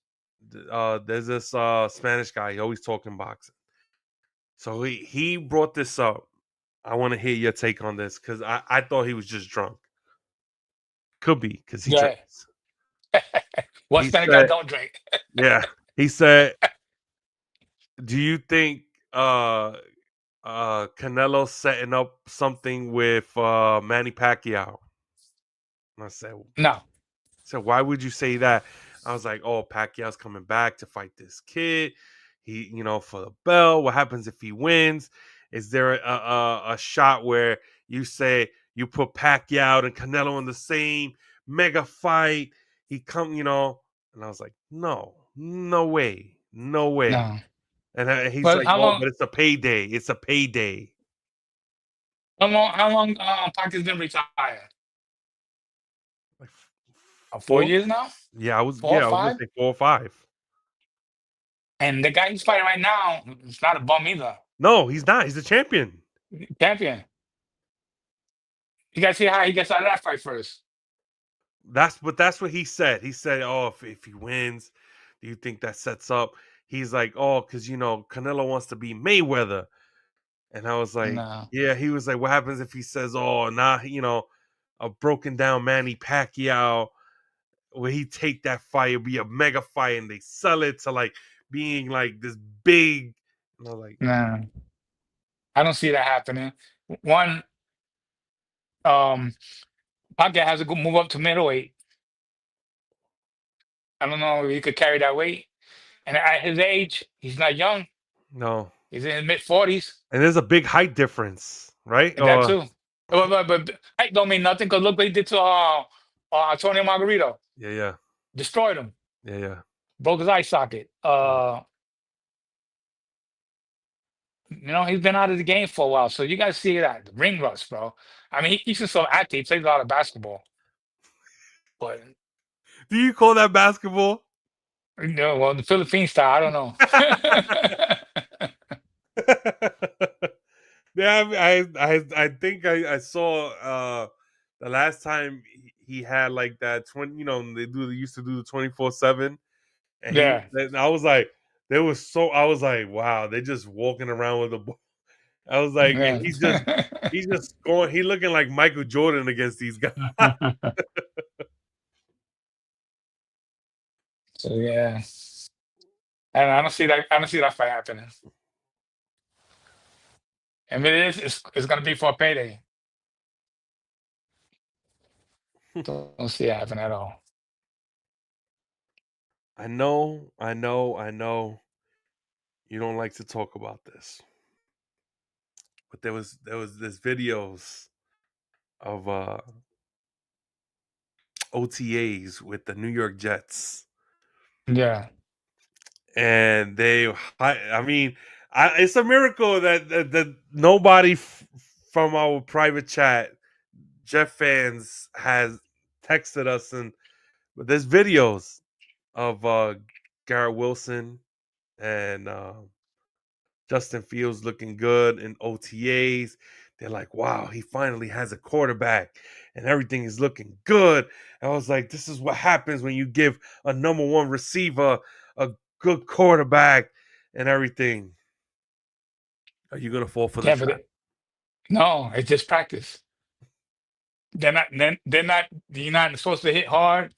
A: There's this Spanish guy. He always talking boxing. So he brought this up. I want to hear your take on this because I thought he was just drunk. Could be because he
C: Yeah.
A: drinks.
C: What
A: He
C: Spanish guy
A: said,
C: don't drink?
A: "Yeah." He said, "Do you think Canelo setting up something with Manny Pacquiao?" And
C: No,
A: said, "Why would you say that?" I was like, "Oh, Pacquiao's coming back to fight this kid. He, for the belt. What happens if he wins? Is there a shot where you say you put Pacquiao and Canelo in the same mega fight? He come, And I was like, "No, no way, no way."
C: no.
A: And he's
C: But
A: like, "Oh, but it's a payday. It's a payday."
C: how long Pacquiao's been retired?
A: Like
C: 4
A: four?
C: years now?
A: Yeah, I was.
C: Four or
A: Yeah, I was gonna
C: five?
A: say 4 or 5.
C: And the guy he's fighting right now, it's not a bum either.
A: No, he's not. He's a champion.
C: Champion. You guys see how he gets out of that fight first.
A: That's what he said. He said, "Oh, if he wins, do you think that sets up?" He's like, "Oh, because Canelo wants to be Mayweather," and I was like,
C: No,
A: "Yeah." He was like, "What happens if he says, oh, nah, a broken down Manny Pacquiao, where he take that fight, it'll be a mega fight, and they sell it to like being like this big." And I was like,
C: no. I don't see that happening. One, um, Pacquiao has to go move up to middleweight. I don't know if he could carry that weight. And at his age, he's not young.
A: "No,"
C: He's in his mid-40s.
A: and there's a big height difference, right?
C: And that too. But height don't mean nothing because look what he did to Antonio Margarito.
A: Yeah, yeah,
C: Destroyed him.
A: yeah, yeah.
C: Broke his eye socket. He's been out of the game for a while. So you guys see that. The ring rust, bro. I mean, he keeps himself active. He plays a lot of basketball. But
A: Do you call that basketball?
C: well, the Philippine style, I don't know.
A: Yeah, I think I saw the last time he had like that 20, they used to do the 24/7,
C: Yeah.
A: and I was like, I was like, wow, they're just walking around with the ball. I was like, and
C: Yeah.
A: he's just going, he looking like Michael Jordan against these guys.
C: So yeah. And I don't see that. I don't see that fight happening. I mean, it's gonna be for a payday. Don't see it happen at all.
A: I know. You don't like to talk about this, but there was this videos of OTAs with the New York Jets,
C: Yeah.
A: and I mean, it's a miracle that nobody from our private chat, Jet fans, has texted us, and but there's videos of Garrett Wilson and Justin Fields looking good in OTAs. they're like, wow, he finally has a quarterback and everything is looking good. I was like, this is what happens when you give a number one receiver a good quarterback and everything. Are you gonna fall for the
C: Yeah, but
A: trap?
C: no, it's just practice. They're not. You're not supposed to hit hard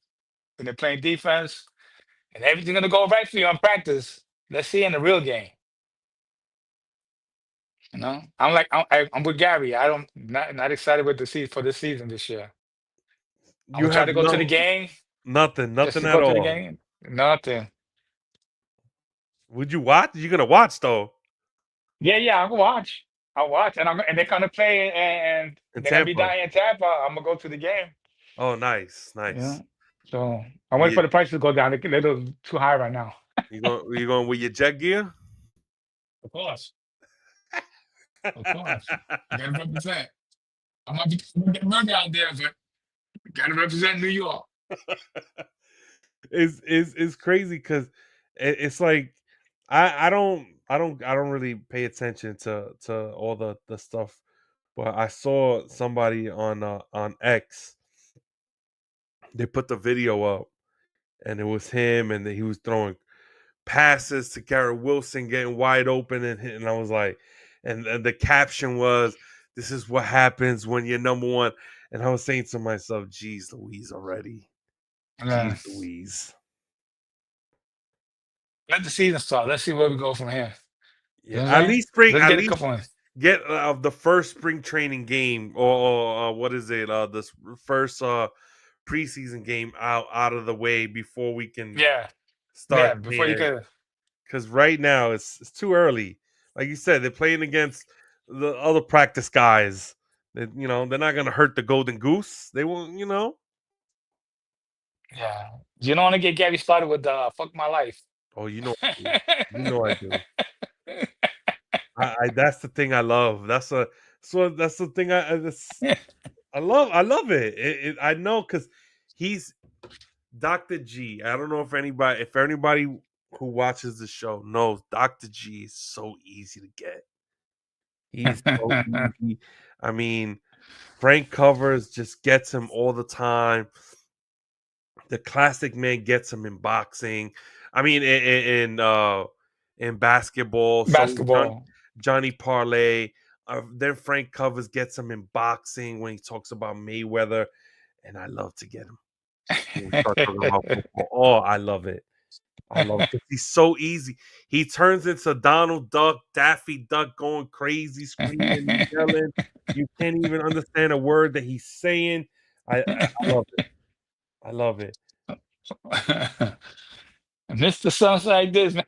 C: when they're playing defense, and everything's gonna go right for you on practice. Let's see in the real game. I'm like I'm with Gary. I don't not excited with the season for this season this year. I'm
A: You
C: gonna try
A: have
C: to go to the game just
A: nothing
C: to
A: at
C: go to the
A: all.
C: game. Nothing.
A: Would you watch? You're gonna watch though
C: Yeah. I'll watch. I'll watch, and they're gonna play, and
A: in
C: they're gonna be
A: Tampa.
C: down in Tampa. I'm gonna go to the game.
A: Oh, nice,
C: You know.
A: nice.
C: So I'm waiting
A: You
C: for the prices to go down. They're a little too high right now.
A: you going with your jet gear?
C: Of course. Of course. Gotta represent. I might be getting murder out there, but gotta represent New York.
A: Is crazy because it's like I don't really pay attention to all the stuff, but I saw somebody on X. They put the video up, and it was him, and he was throwing passes to Garrett Wilson, getting wide open, and I was like, and the caption was, "This is what happens when you're number one." And I was saying to myself, "Geez, Louise, already,
C: Yeah.
A: geez, Louise."
C: Let the season start. Let's see where we go from here. You
A: Yeah,
C: know what I'm saying? Let's
A: at
C: get a
A: least
C: couple of
A: get the first spring training game or what is it? This first preseason game out of the way before we can
C: yeah.
A: start
C: Yeah. Before you
A: playing.
C: could
A: Because right now it's too early. Like you said, they're playing against the other practice guys. They're not gonna hurt the golden goose. They won't.
C: yeah. You don't want to get Gabby started with fuck my life.
A: Oh, I do. You know I do. I that's the thing I love. That's the thing I love it. I know because he's Dr. G. I don't know if anybody who watches the show knows Dr. G is so easy to get. He's so easy. I mean, Frank Covers just gets him all the time. The classic man gets him in boxing. I mean, in basketball. So
C: Basketball.
A: Johnny Parlay. Then Frank Covers gets him in boxing when he talks about Mayweather, and I love to get him when we start talking about football. Oh, I love it. I love it because he's so easy. He turns into Donald Duck, Daffy Duck, going crazy, screaming and yelling. You can't even understand a word that he's saying. I love it. I love it.
C: Mr. Sunshine this man.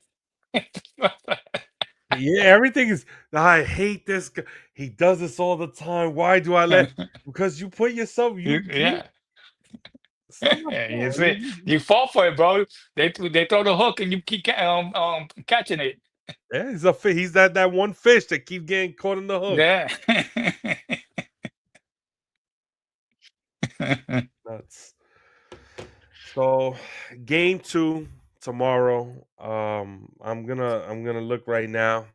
A: Yeah, everything is. I hate this guy. He does this all the time. Why do I let? Because you put yourself. You.
C: Yeah.
A: It's not my
C: You
A: fault.
C: see, you fall for it, bro. They throw the hook and you keep catching it.
A: Yeah, he's that one fish that keep getting caught in the hook.
C: Yeah.
A: Nuts. So, game 2 tomorrow. I'm gonna look right now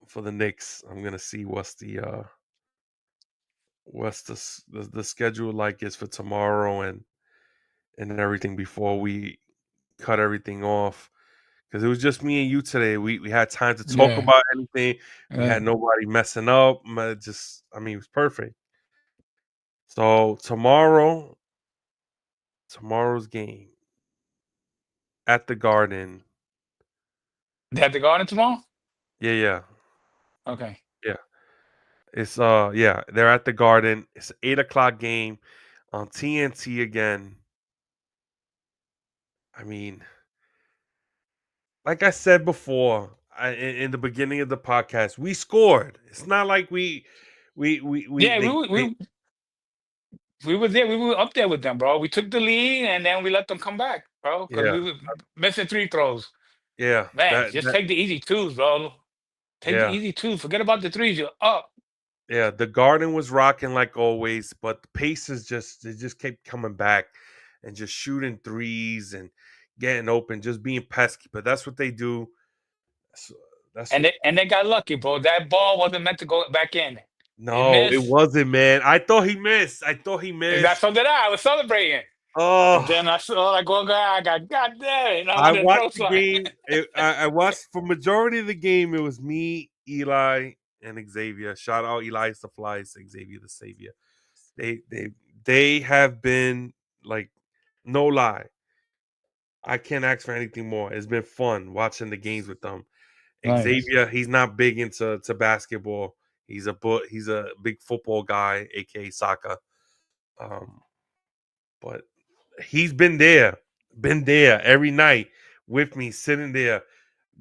A: for the Knicks. I'm gonna see what's the schedule like is for tomorrow and everything before we cut everything off. Because it was just me and you today. We had time to talk
C: Yeah.
A: about anything. We
C: Yeah.
A: had nobody messing up. It was perfect. So tomorrow's game at the Garden.
C: They have the garden tomorrow?
A: Yeah.
C: Okay.
A: Yeah. It's yeah, they're at the Garden. It's an 8 o'clock game on TNT again. I mean, like I said before, in the beginning of the podcast, we scored. It's not like we
C: Yeah, we were there. We were up there with them, bro. We took the lead and then we let them come back, bro, because
A: yeah,
C: we were missing free throws.
A: yeah,
C: Man, just take the easy twos, bro. Take the
A: yeah,
C: easy twos. Forget about the threes. You're up.
A: yeah. The Garden was rocking like always, but the Pacers they just kept coming back and just shooting threes and getting open, just being pesky. But that's what they do. That's
C: and they got lucky, bro. That ball wasn't meant to go back in. It
A: no, it
C: missed.
A: wasn't, man. I thought he missed.
C: And that's something that I was celebrating. And
A: Oh,
C: then I saw like one guy, I got God damn it, and I
A: I
C: wanted to
A: watched
C: throw
A: the
C: something.
A: game. I watched for majority of the game. It was me, Eli, and Xavier. Shout out Eli the Flies, Xavier the Savior. They they they have been like no lie. I can't ask for anything more. It's been fun watching the games with them.
C: Nice.
A: Xavier, he's not big into basketball. He's a big football guy, aka soccer. Um, but he's been there every night with me, sitting there,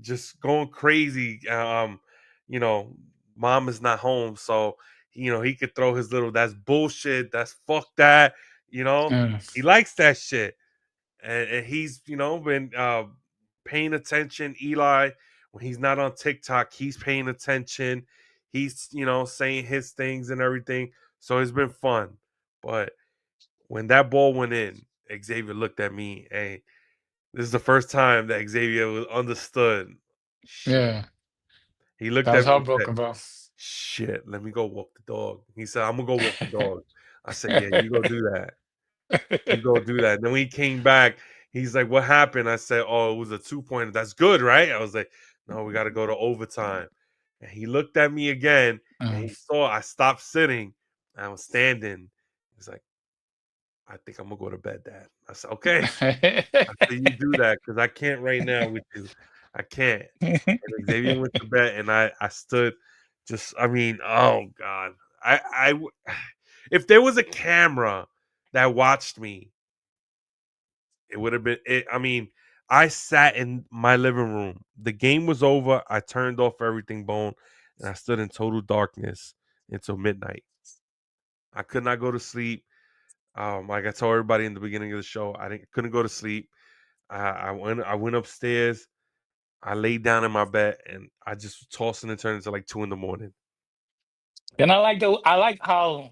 A: just going crazy. You know, mom is not home, so he could throw his little that's bullshit, that's fuck that,
C: Mm.
A: he likes that shit. And he's been paying attention. Eli, when he's not on TikTok, he's paying attention. He's saying his things and everything. So it's been fun. But when that ball went in, Xavier looked at me, and this is the first time that Xavier was understood. Shit.
C: Yeah,
A: He looked
C: that was
A: at me and said,
C: heartbroken, bro.
A: "Shit, let me go walk the dog." He said, "I'm gonna go walk the dog." I said, "Yeah, you go do that. You go do that." And then when he came back, he's like, "What happened?" I said, "Oh, it was a 2-pointer. That's good, right?" I was like, "No, we got to go to overtime." And he looked at me again, and
C: Mm.
A: he saw I stopped sitting. I was standing. He's like, "I think I'm gonna go to bed, Dad." I said, "Okay." I said, "You do that because I can't right now with you. I can't." And Xavier went to bed, and I stood, just I mean, oh God, if there was a camera that watched me, it would have been it. I mean, I sat in my living room. The game was over. I turned off everything, bone, and I stood in total darkness until midnight. I could not go to sleep. Like I told everybody in the beginning of the show, couldn't go to sleep. I went upstairs. I laid down in my bed and I just was tossing and turning until like 2 in the morning.
C: And I like how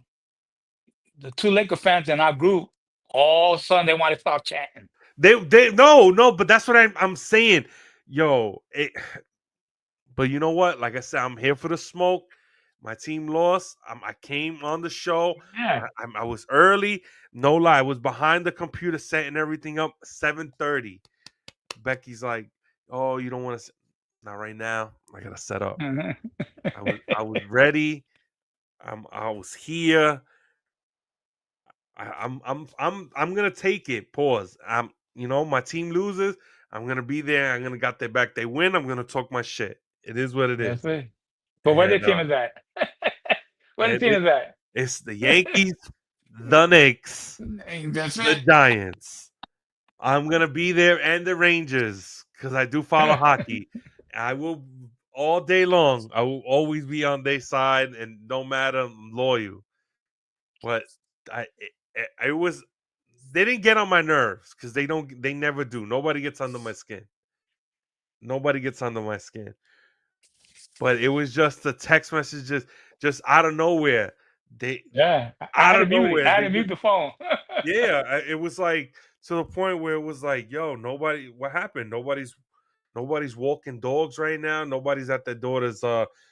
C: the two Laker fans in our group all of a sudden they want to start chatting.
A: They no, but that's what I'm saying. Yo, but you know what? Like I said, I'm here for the smoke. My team lost. I came on the show.
C: Yeah.
A: I was early. No lie, I was behind the computer setting everything up. 7:30. Becky's like, "Oh, you don't want to? Not right now. I gotta set up."
C: Mhm.
A: I was ready. I was here. I'm gonna take it. Pause. My team loses. I'm gonna be there. I'm gonna got their back. They win. I'm gonna talk my shit. It is what it
C: That's
A: is.
C: it. But where the
A: And
C: team is at? Where the
A: and
C: team is at?
A: it's the Yankees, the Knicks,
C: That's
A: the
C: it.
A: Giants. I'm gonna be there, and the Rangers because I do follow hockey. I will all day long. I will always be on their side, and no matter, I'm loyal. But it was they didn't get on my nerves because they never do. Nobody gets under my skin. Nobody gets under my skin. But it was just the text messages just out of nowhere. They
C: Yeah, I
A: out
C: had to
A: of
C: mute it.
A: nowhere.
C: I had
A: They
C: to
A: just
C: mute the phone.
A: it was like to the point where it was like, yo, nobody what happened? Nobody's walking dogs right now. Nobody's at their daughter's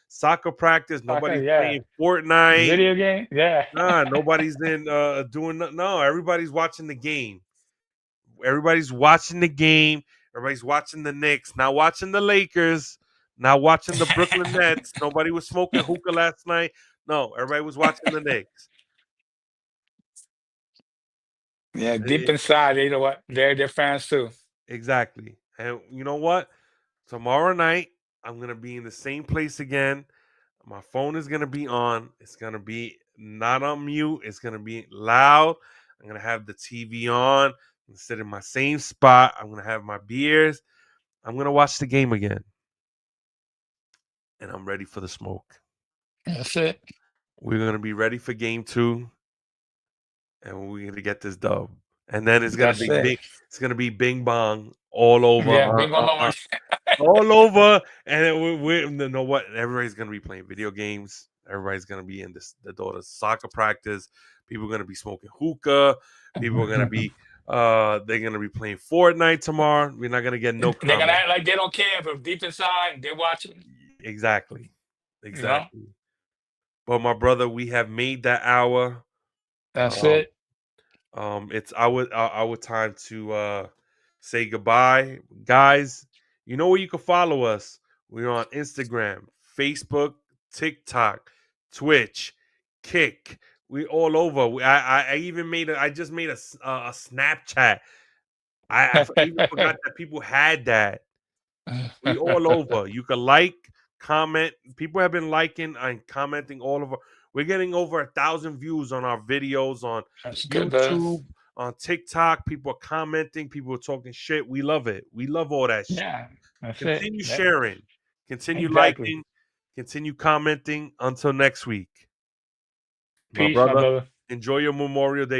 A: soccer practice.
C: Okay,
A: Nobody's
C: yeah.
A: playing Fortnite.
C: Video game, yeah.
A: Nah, nobody's in doing no, everybody's watching the game. Everybody's watching the game. Everybody's watching the Knicks, not watching the Lakers, not watching the Brooklyn Nets. Nobody was smoking hookah last night. No, everybody was watching the Knicks.
C: Yeah, deep
A: It-
C: inside, you know what? They're fans too.
A: exactly. And you know what? Tomorrow night, I'm gonna be in the same place again. My phone is gonna be on. It's gonna be not on mute. It's gonna be loud. I'm gonna have the TV on. I'm gonna sit in my same spot. I'm gonna have my beers. I'm gonna watch the game again, and I'm ready for the smoke.
C: That's it.
A: We're gonna be ready for game 2, and we're gonna get this dub. And then it's gonna
C: That's
A: be
C: it.
A: big. It's gonna be bing bong all over,
C: Yeah, big all over.
A: all over. And then you know what? Everybody's gonna be playing video games. Everybody's gonna be in the daughter's soccer practice. People are gonna be smoking hookah. People are gonna be they're gonna be playing Fortnite tomorrow. We're not gonna get no
C: They're gonna
A: comment.
C: act like they don't care, but deep inside, they're watching.
A: Exactly.
C: You know,
A: Exactly. But my brother, we have made that hour.
C: that's
A: Um,
C: it.
A: it's our time to say goodbye, guys. You know where you can follow us. We're on Instagram, Facebook, TikTok, Twitch, Kick. We all over. I even made I just made a Snapchat. Even forgot that people had that. We all over. You can like, comment. People have been liking and commenting all over. We're getting over 1,000 views on our videos on
C: That's good, brother.
A: YouTube, on TikTok. People are commenting. People are talking shit. We love it. We love all that shit.
C: Yeah, that's it.
A: Continue
C: Yeah,
A: sharing. Continue
C: exactly.
A: liking. Continue commenting. Until next week. My
C: Peace, my
A: brother,
C: brother.
A: enjoy your Memorial Day